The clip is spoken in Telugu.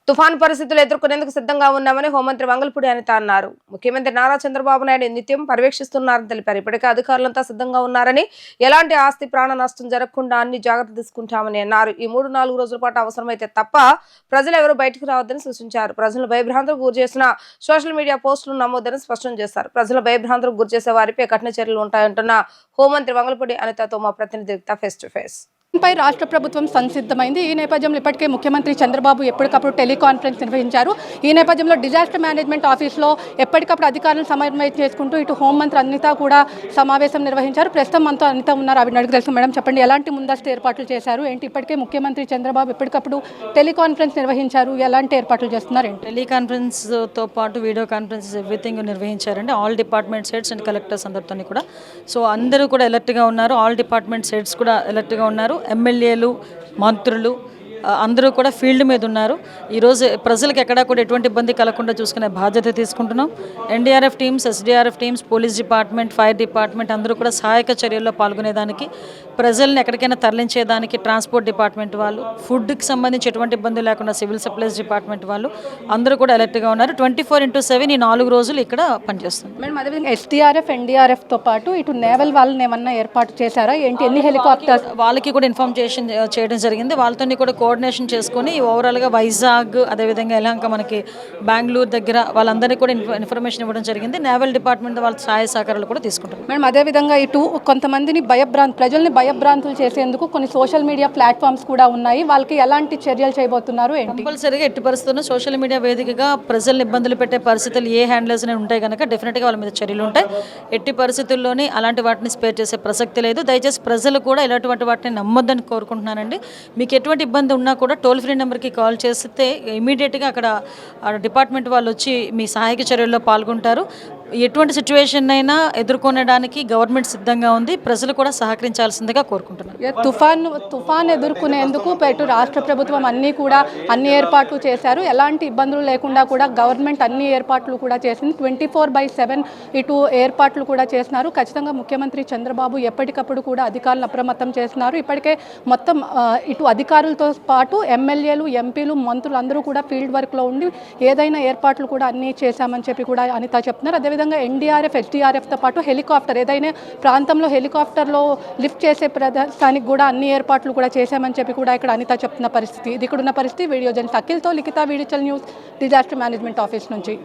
తుఫాను పరిస్థితులు ఎదుర్కొనేందుకు సిద్ధంగా ఉన్నామని హోంమంత్రి వంగల్పూడి అనిత అన్నారు. ముఖ్యమంత్రి నారా చంద్రబాబు నాయుడు నిత్యం పర్యవేక్షిస్తున్నారని తెలిపారు. ఇప్పటికే అధికారులంతా సిద్ధంగా ఉన్నారని, ఎలాంటి ఆస్తి ప్రాణ నష్టం జరగకుండా అన్ని జాగ్రత్తలు తీసుకుంటామని అన్నారు. ఈ 3-4 రోజుల పాటు అవసరమైతే తప్ప ప్రజలు ఎవరూ బయటకు రావద్దని సూచించారు. ప్రజలను భయభ్రాంతులకు గురి చేసిన సోషల్ మీడియా పోస్టులు నమ్మొద్దని స్పష్టం చేశారు. ప్రజల భయభ్రాంతులకు గురి చేసే వారిపై కఠిన చర్యలు ఉంటాయంటున్న హోంమంత్రి వంగల్పూడి అనితతో మా ప్రతినిధి ఫేస్ టు ఫేస్. పై రాష్ట్ర ప్రభుత్వం సంసిద్ధమైంది. ఈ నేపథ్యంలో ఇప్పటికే ముఖ్యమంత్రి చంద్రబాబు ఎప్పటికప్పుడు టెలికాన్ఫరెన్స్ నిర్వహించారు. ఈ నేపథ్యంలో డిజాస్టర్ మేనేజ్మెంట్ ఆఫీస్లో ఎప్పటికప్పుడు అధికారులను సమన్వయం చేసుకుంటూ ఇటు హోంమంత్రి అనిత కూడా సమావేశం నిర్వహించారు. ప్రస్తుతం మనతో అనిత ఉన్నారు. ఆవిడ అడిగి తెలుసు. మేడం చెప్పండి, ఎలాంటి ముందస్తు ఏర్పాట్లు చేశారు ఏంటి? ఇప్పటికే ముఖ్యమంత్రి చంద్రబాబు ఎప్పటికప్పుడు టెలికాన్ఫరెన్స్ నిర్వహించారు. ఎలాంటి ఏర్పాట్లు చేస్తున్నారు ఏంటి? టెలికాన్ఫరెన్స్తో పాటు వీడియో కాన్ఫరెన్సెస్ ఎవ్రీథింగ్ నిర్వహించారండి. All department heads and collectors అందరితో కూడా. సో అందరూ కూడా అలర్ట్గా ఉన్నారు. ఆల్ డిపార్ట్మెంట్ హెడ్స్ కూడా అలర్ట్గా ఉన్నారు. ఎమ్మెల్యేలు, మంత్రులు అందరూ కూడా ఫీల్డ్ మీద ఉన్నారు. ఈరోజు ప్రజలకు ఎక్కడా కూడా ఎటువంటి ఇబ్బంది కలగకుండా చూసుకునే బాధ్యత తీసుకుంటున్నాం. NDRF teams, SDRF teams, police department, fire department అందరూ కూడా సహాయక చర్యల్లో పాల్గొనేదానికి, ప్రజల్ని ఎక్కడికైనా తరలించేదానికి ట్రాన్స్పోర్ట్ డిపార్ట్మెంట్ వాళ్ళు, ఫుడ్కి సంబంధించి ఎటువంటి ఇబ్బంది లేకుండా సివిల్ సప్లైస్ డిపార్ట్మెంట్ వాళ్ళు అందరూ కూడా అలర్ట్గా ఉన్నారు. 24/7 ఈ 4 రోజులు ఇక్కడ పనిచేస్తుంది. మేడం, అదేవిధంగా ఎస్డీఆర్ఎఫ్, ఎన్డీఆర్ఎఫ్తో పాటు ఇటు నేవల్ వాళ్ళని ఏమన్నా ఏర్పాటు చేశారా ఏంటి? ఎన్ని హెలికాప్టర్స్? వాళ్ళకి కూడా ఇన్ఫార్మేషన్ చేయడం జరిగింది. వాళ్ళతో కూడా కోఆర్డినేషన్ చేసుకొని ఓవరాల్గా వైజాగ్, అదేవిధంగా ఎలాంక మనకి బెంగళూరు దగ్గర వాళ్ళందరినీ కూడా ఇన్ఫర్మేషన్ ఇవ్వడం జరిగింది. నేవల్ డిపార్ట్మెంట్ వాళ్ళ సహాయ సహకారాలు కూడా తీసుకుంటారు. మేడం, అదేవిధంగా ఇటు కొంతమందిని ప్రజల్ని భయభ్రాంతులు చేసేందుకు కొన్ని సోషల్ మీడియా ప్లాట్ఫామ్స్ కూడా ఉన్నాయి. వాళ్ళకి ఎలాంటి చర్యలు చేయబోతున్నారు ఏంటి? కంపల్సరీగా ఎట్టి పరిస్థితుల్లో సోషల్ మీడియా వేదికగా ప్రజల్ని ఇబ్బందులు పెట్టే పరిస్థితులు ఏ హ్యాండిల్స్ ఉంటాయి కనుక డెఫినెట్గా వాళ్ళ మీద చర్యలు ఉంటాయి. ఎట్టి పరిస్థితుల్లోనే అలాంటి వాటిని స్పేర్ చేసే ప్రసక్తి లేదు. దయచేసి ప్రజలు కూడా ఇలాంటి వాటిని నమ్మొద్దని కోరుకుంటున్నానండి. మీకు ఎటువంటి ఇబ్బంది ఉన్నా కూడా టోల్ ఫ్రీ నెంబర్కి కాల్ చేస్తే ఇమీడియట్గా అక్కడ డిపార్ట్మెంట్ వాళ్ళు వచ్చి మీ సహాయక చర్యల్లో పాల్గొంటారు. ఎటువంటి సిచ్యువేషన్ అయినా ఎదుర్కొనడానికి గవర్నమెంట్ సిద్ధంగా ఉంది. ప్రజలు కూడా సహకరించాల్సిందిగా కోరుకుంటున్నారు. తుఫాన్ ఎదుర్కొనేందుకు ఇటు రాష్ట్ర ప్రభుత్వం అన్ని ఏర్పాట్లు చేశారు. ఎలాంటి ఇబ్బందులు లేకుండా కూడా గవర్నమెంట్ అన్ని ఏర్పాట్లు కూడా చేసింది. 24/7 ఇటు ఏర్పాట్లు కూడా చేస్తున్నారు. ఖచ్చితంగా ముఖ్యమంత్రి చంద్రబాబు ఎప్పటికప్పుడు కూడా అధికారులను అప్రమత్తం చేస్తున్నారు. ఇప్పటికే మొత్తం ఇటు అధికారులతో పాటు ఎమ్మెల్యేలు, ఎంపీలు, మంత్రులు అందరూ కూడా ఫీల్డ్ వర్క్లో ఉండి ఏదైనా ఏర్పాట్లు కూడా అన్నీ చేశామని చెప్పి కూడా అనిత చెప్తున్నారు. అదేవిధంగా ఎన్డీఆర్ఎఫ్, ఎస్డీఆర్ఎఫ్తో పాటు హెలికాప్టర్ ఏదైనా ప్రాంతంలో హెలికాప్టర్లో లిఫ్ట్ చేసే ప్రదేశానికి కూడా అన్ని ఏర్పాట్లు కూడా చేశామని చెప్పి కూడా ఇక్కడ అనిత చెప్తున్న పరిస్థితి. ఇది ఇక్కడ ఉన్న పరిస్థితి. వీడియో జర్నలిస్ట్ అఖిల్తో లిఖిత, వీడియోచల్ న్యూస్, డిజాస్టర్ మేనేజ్మెంట్ ఆఫీస్ నుంచి.